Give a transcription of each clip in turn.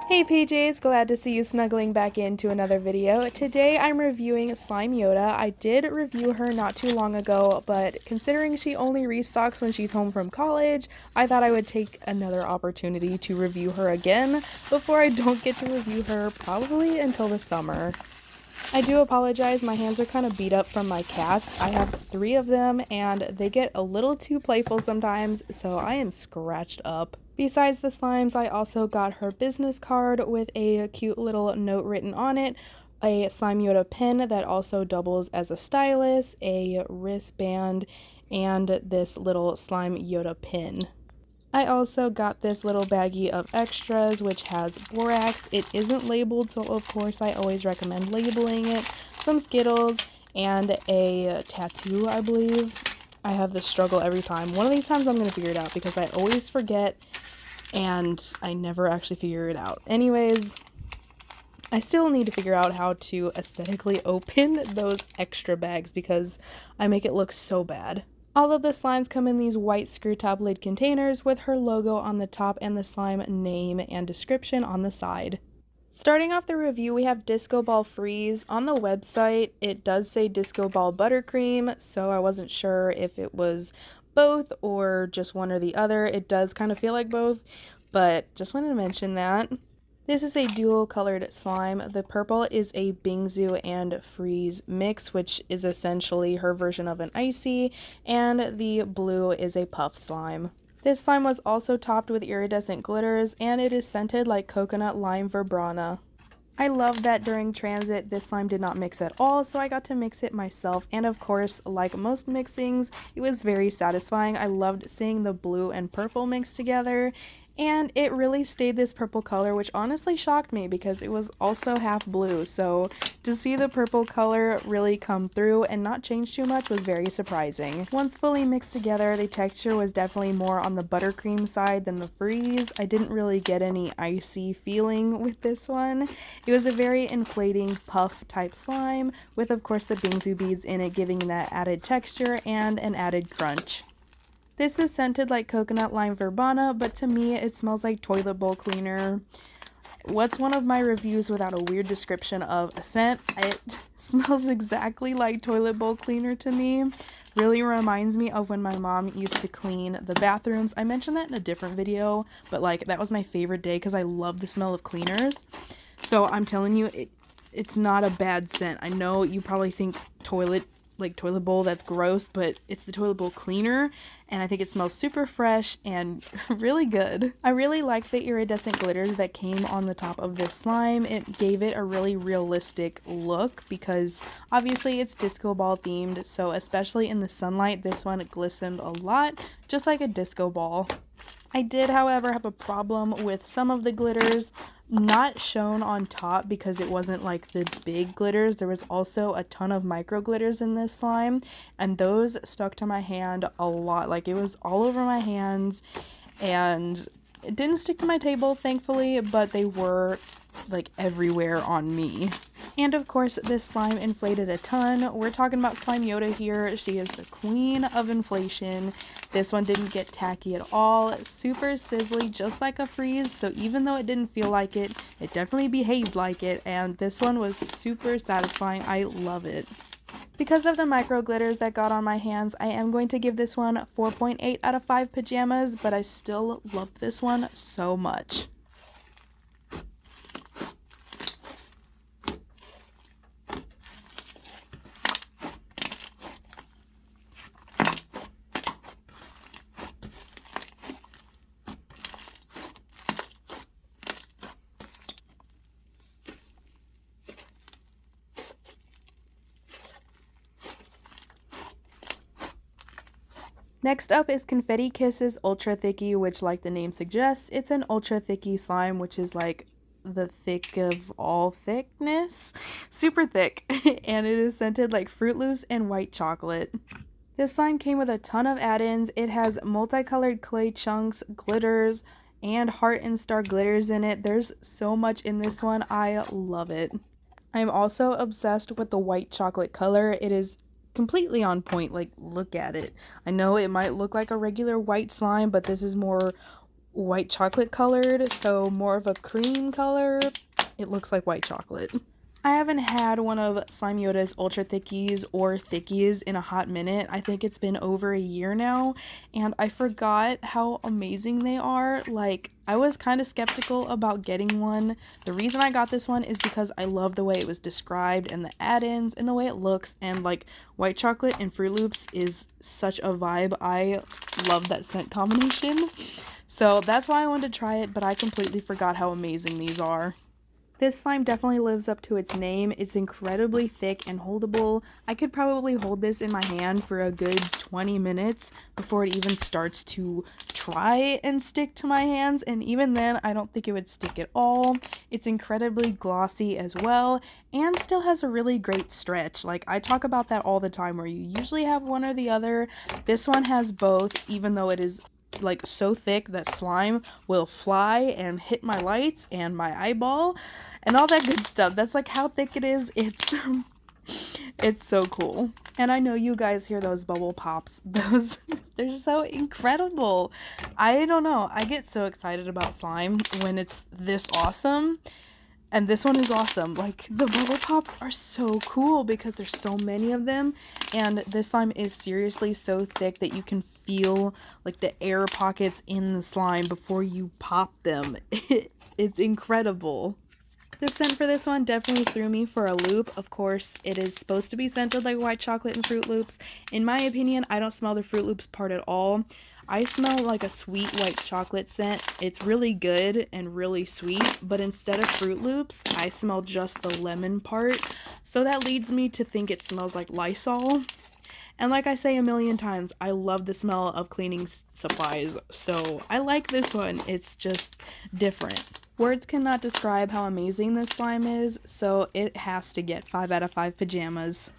Hey PJs, glad to see you snuggling back into another video. Today I'm reviewing Slime Yoda. I did review her not too long ago, but considering she only restocks when she's home from college, I thought I would take another opportunity to review her again before I don't get to review her probably until the summer. I do apologize, my hands are kind of beat up from my cats. I have 3 of them and they get a little too playful sometimes, so I am scratched up. Besides the slimes, I also got her business card with a cute little note written on it, a Slime Yoda pen that also doubles as a stylus, a wristband, and this little Slime Yoda pin. I also got this little baggie of extras which has borax. It isn't labeled, so of course I always recommend labeling it. Some Skittles and a tattoo, I believe. I have this struggle every time. One of these times I'm going to figure it out because I always forget and I never actually figure it out. Anyways, I still need to figure out how to aesthetically open those extra bags because I make it look so bad. All of the slimes come in these white screw top lid containers with her logo on the top and the slime name and description on the side. Starting off the review, we have Disco Ball Freeze. On the website, it does say Disco Ball Buttercream, so I wasn't sure if it was both or just one or the other. It does kind of feel like both, but just wanted to mention that. This is a dual colored slime. The purple is a Bingsu and Freeze mix, which is essentially her version of an icy, and the blue is a puff slime. This slime was also topped with iridescent glitters, and it is scented like coconut lime verbrana. I love that during transit this slime did not mix at all, so I got to mix it myself, and of course, like most mixings, it was very satisfying. I loved seeing the blue and purple mixed together, and it really stayed this purple color, which honestly shocked me because it was also half blue, so to see the purple color really come through and not change too much was very surprising. Once fully mixed together, the texture was definitely more on the buttercream side than the freeze. I didn't really get any icy feeling with this one. It was a very inflating puff type slime with of course the Bingsu beads in it, giving that added texture and an added crunch. This is scented like coconut lime verbena, but to me it smells like toilet bowl cleaner. What's one of my reviews without a weird description of a scent? It smells exactly like toilet bowl cleaner to me. Really reminds me of when my mom used to clean the bathrooms. I mentioned that in a different video, but like that was my favorite day because I love the smell of cleaners. So I'm telling you, it's not a bad scent. I know you probably think toilet bowl, that's gross, but it's the toilet bowl cleaner, and I think it smells super fresh and really good. I really liked the iridescent glitters that came on the top of this slime. It gave it a really realistic look because obviously it's disco ball themed, so especially in the sunlight this one glistened a lot, just like a disco ball. I did, however, have a problem with some of the glitters not shown on top because it wasn't like the big glitters. There was also a ton of micro glitters in this slime, and those stuck to my hand a lot. Like it was all over my hands, and it didn't stick to my table, thankfully, but they were like everywhere on me. And of course, this slime inflated a ton. We're talking about Slime Yoda here. She is the queen of inflation. This one didn't get tacky at all. Super sizzly, just like a freeze. So even though it didn't feel like it, it definitely behaved like it. And this one was super satisfying. I love it. Because of the micro glitters that got on my hands, I am going to give this one 4.8 out of 5 pajamas, but I still love this one so much. Next up is Confetti Kisses Ultra Thicky, which like the name suggests, it's an ultra thicky slime, which is like the thick of all thickness. Super thick. And it is scented like Fruit Loops and white chocolate. This slime came with a ton of add-ins. It has multicolored clay chunks, glitters, and heart and star glitters in it. There's so much in this one. I love it. I'm also obsessed with the white chocolate color. It is completely on point. Like, look at it. I know it might look like a regular white slime, but this is more white chocolate colored, so more of a cream color. It looks like white chocolate. I haven't had one of Slime Yoda's Ultra Thickies or Thickies in a hot minute. I think it's been over a year now, and I forgot how amazing they are. Like, I was kind of skeptical about getting one. The reason I got this one is because I love the way it was described and the add-ins and the way it looks, and like white chocolate and Fruit Loops is such a vibe. I love that scent combination. So that's why I wanted to try it, but I completely forgot how amazing these are. This slime definitely lives up to its name. It's incredibly thick and holdable. I could probably hold this in my hand for a good 20 minutes before it even starts to try and stick to my hands, and even then I don't think it would stick at all. It's incredibly glossy as well and still has a really great stretch. Like, I talk about that all the time where you usually have one or the other. This one has both, even though it is like so thick that slime will fly and hit my lights and my eyeball and all that good stuff. That's like how thick it is. It's so cool. And I know you guys hear those bubble pops. Those, they're so incredible. I don't know, I get so excited about slime when it's this awesome. And this one is awesome. Like, the bubble pops are so cool because there's so many of them, and this slime is seriously so thick that you can feel like the air pockets in the slime before you pop them. It's incredible. The scent for this one definitely threw me for a loop. Of course, it is supposed to be scented like white chocolate and Fruit Loops. In my opinion, I don't smell the Fruit Loops part at all. I smell like a sweet white chocolate scent. It's really good and really sweet, but instead of Fruit Loops, I smell just the lemon part. So that leads me to think it smells like Lysol. And like I say a million times, I love the smell of cleaning supplies, so I like this one. It's just different. Words cannot describe how amazing this slime is, so it has to get 5 out of 5 pajamas.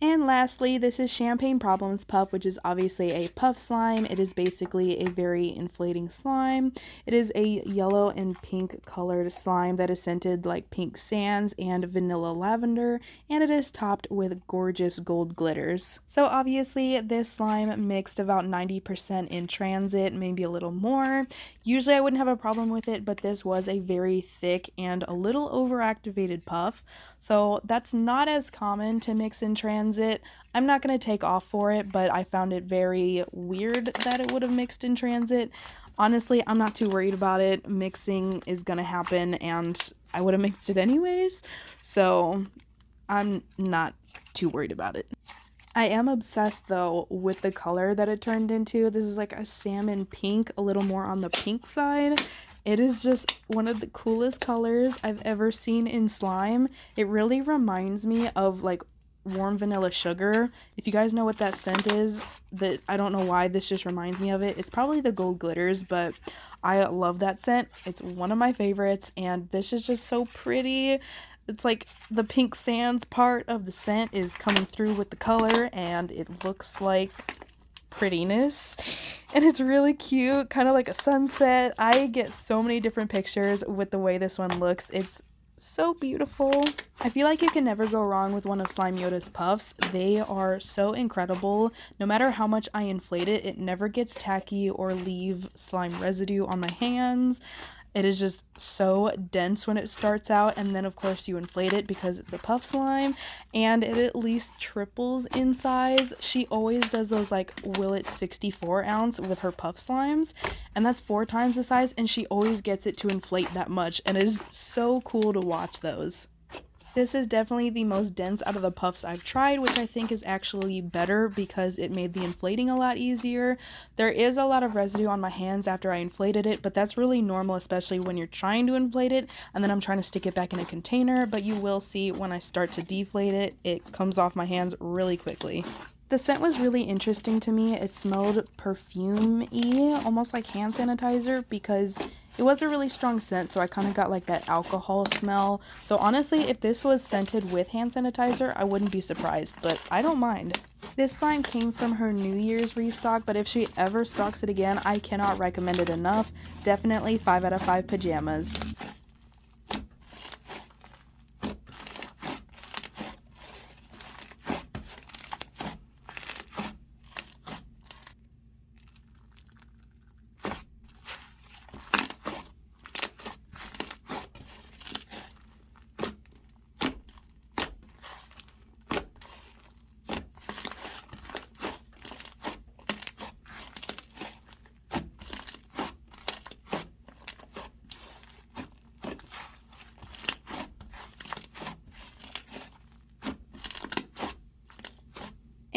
And lastly, this is Champagne Problems Pup, which is obviously a puff slime. It is basically a very inflating slime. It is a yellow and pink colored slime that is scented like pink sands and vanilla lavender, and it is topped with gorgeous gold glitters. So obviously this slime mixed about 90% in transit, maybe a little more. Usually I wouldn't have a problem with it, but this was a very thick and a little overactivated puff. So that's not as common to mix in transit. I'm not going to take off for it, but I found it very weird that it would have mixed in transit. Honestly, I'm not too worried about it. Mixing is going to happen and I would have mixed it anyways. So I'm not too worried about it. I am obsessed though with the color that it turned into. This is like a salmon pink, a little more on the pink side. It is just one of the coolest colors I've ever seen in slime. It really reminds me of like warm vanilla sugar. If you guys know what that scent is, that I don't know why this just reminds me of it. It's probably the gold glitters, but I love that scent. It's one of my favorites, and this is just so pretty. It's like the pink sands part of the scent is coming through with the color, and it looks like prettiness, and it's really cute, kind of like a sunset. I get so many different pictures with the way this one looks. It's so beautiful. I feel like you can never go wrong with one of Slime Yoda's puffs. They are so incredible. No matter how much I inflate it, it never gets tacky or leave slime residue on my hands. It is just so dense when it starts out, and then of course you inflate it because it's a puff slime, and it at least triples in size. She always does those like Willet 64 ounce with her puff slimes, and that's 4 times the size, and she always gets it to inflate that much, and it is so cool to watch those. This is definitely the most dense out of the puffs I've tried, which I think is actually better because it made the inflating a lot easier. There is a lot of residue on my hands after I inflated it, but that's really normal, especially when you're trying to inflate it and then I'm trying to stick it back in a container, but you will see when I start to deflate it, it comes off my hands really quickly. The scent was really interesting to me. It smelled perfume-y, almost like hand sanitizer, because It was a really strong scent, so I kind of got like that alcohol smell. So honestly, if this was scented with hand sanitizer, I wouldn't be surprised, but I don't mind. This slime came from her New Year's restock, but if she ever stocks it again, I cannot recommend it enough. Definitely 5 out of 5 pajamas.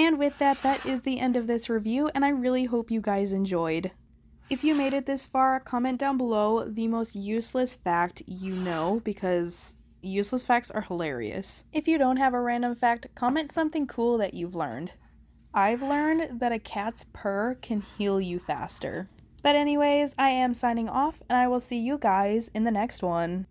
And with that, that is the end of this review, and I really hope you guys enjoyed. If you made it this far, comment down below the most useless fact you know, because useless facts are hilarious. If you don't have a random fact, comment something cool that you've learned. I've learned that a cat's purr can heal you faster. But anyways, I am signing off, and I will see you guys in the next one.